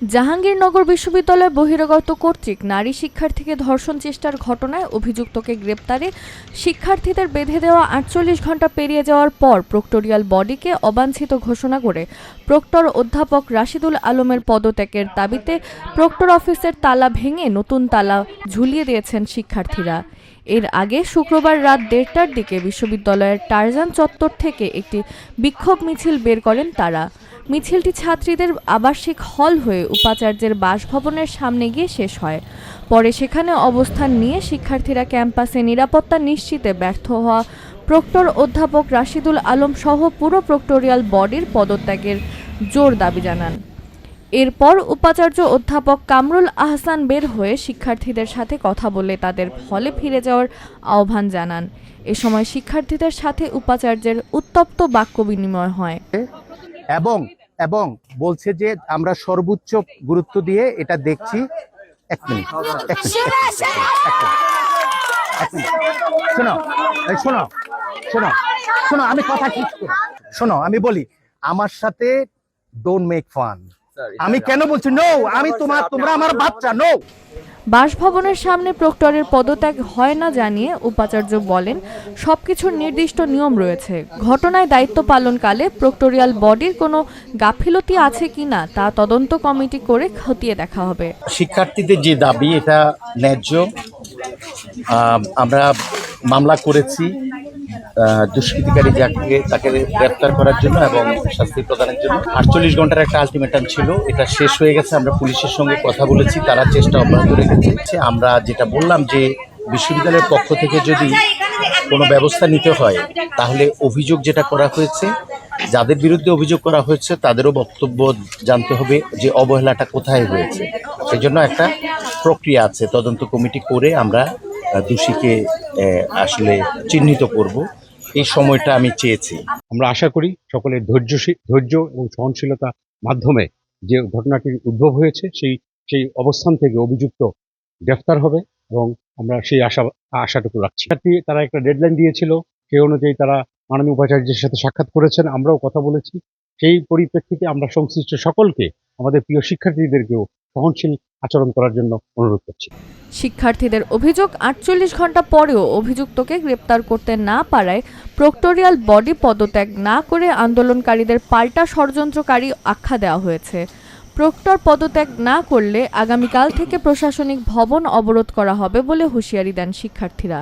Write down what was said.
জাহাঙ্গীরনগর বিশ্ববিদ্যালয় বহিরাগত কর্তৃক নারী শিক্ষার্থীকে ধর্ষণ চেষ্টার ঘটনায় অভিযুক্তকে গ্রেপ্তারে শিক্ষার্থীদের বেঁধে দেওয়া ৪৮ ঘণ্টা পেরিয়ে যাওয়ার পর প্রক্টরিয়াল বডিকে অবাঞ্ছিত ঘোষণা করে প্রক্টর অধ্যাপক রাশিদুল আলমের পদত্যাগের দাবিতে প্রক্টর অফিসের তালা ভেঙে নতুন তালা ঝুলিয়ে দিয়েছেন শিক্ষার্থীরা। এর আগে শুক্রবার রাত ১:৩০টার দিকে বিশ্ববিদ্যালয়ের টারজান চত্বর থেকে একটি বিক্ষোভ মিছিল বের করেন তারা। মিছিলটি ছাত্রীদের আবাসিক হল হয়ে উপাচার্যের বাসভবনের সামনে গিয়ে শেষ হয়। পরে সেখানে অবস্থান নিয়ে শিক্ষার্থীরা ক্যাম্পাসে নিরাপত্তা নিশ্চিতে ব্যর্থ হওয়া প্রক্টর অধ্যাপক রাশিদুল আলম সহ পুরো প্রক্টোরিয়াল বডির পদত্যাগের জোর দাবি জানান। এরপর উপাচার্য অধ্যাপক কামরুল আহসান বের হয়ে শিক্ষার্থীদের সাথে কথা বলে তাদের হলে ফিরে যাওয়ার আহ্বান জানান। এ সময় শিক্ষার্থীদের সাথে উপাচার্যের উত্তপ্ত বাক্য বিনিময় হয় এবং বলছে যে আমরা সর্বোচ্চ গুরুত্ব দিয়ে এটা দেখছি। এক মিনিট শোনো আমি কথা শেষ করি। শোনো আমি বলি, আমার সাথে ডোন্ট মেক ফান। আমি কেন বলছি নো? আমি তোমরা আমার বাচ্চা নো। বাসভবনের সামনে প্রক্টরের পদত্যাগ হয় না জানিয়ে উপাচার্য বলেন, সবকিছুর নির্দিষ্ট নিয়ম রয়েছে। ঘটনায় দায়িত্ব পালনকালে প্রক্টোরিয়াল বডির কোনো গাফিলতি আছে কিনা তা তদন্ত কমিটি করে খতিয়ে দেখা হবে। শিক্ষার্থীদের যে দাবি এটা ন্যায্য। আমরা মামলা করেছি দুষ্কৃতিকারী তাকে গ্রেফতার করার জন্য এবং শাস্তি প্রদানের জন্য। ৪৮ ঘন্টার একটা আলটিমেটাম ছিল, এটা শেষ হয়ে গেছে। আমরা পুলিশের সঙ্গে কথা বলেছি, তারা চেষ্টা অব্যাহত রেখেছে। আমরা যেটা বললাম যে বিশ্ববিদ্যালয়ের পক্ষ থেকে যদি কোনো ব্যবস্থা নিতে হয় তাহলে অভিযোগ যেটা করা হয়েছে, যাদের বিরুদ্ধে অভিযোগ করা হয়েছে তাদেরও বক্তব্য জানতে হবে যে অবহেলাটা কোথায় হয়েছে। সেই জন্য একটা প্রক্রিয়া আছে, তদন্ত কমিটি করে আমরা দোষীকে আসলে চিহ্নিত করব। এই সময়টা আমি চেয়েছি। আমরা আশা করি সকলের ধৈর্য এবং সহনশীলতার মাধ্যমে যে ঘটনাটির উদ্ভব হয়েছে সেই অবস্থান থেকে অভিযুক্ত গ্রেফতার হবে এবং আমরা সেই আশাটুকু রাখছি। তারা একটা ডেডলাইন দিয়েছিল, সেই অনুযায়ী তারা মাননীয় উপাচার্যের সাথে সাক্ষাৎ করেছেন, আমরাও কথা বলেছি। সেই পরিপ্রেক্ষিতে আমরা সংশ্লিষ্ট সকলকে, আমাদের প্রিয় শিক্ষার্থীদেরকেও সহনশীল আচরণ করার জন্য অনুরোধ করছি। শিক্ষার্থীদের অভিযোগ, ৪৮ ঘণ্টা পরেও অভিযুক্তকে গ্রেপ্তার করতে না পারায় প্রক্টোরিয়াল বডি পদত্যাগ না করে আন্দোলনকারীদের পাল্টা ষড়যন্ত্রকারী আখ্যা দেওয়া হয়েছে। প্রক্টর পদত্যাগ না করলে আগামীকাল থেকে প্রশাসনিক ভবন অবরোধ করা হবে বলে হুঁশিয়ারি দেন শিক্ষার্থীরা।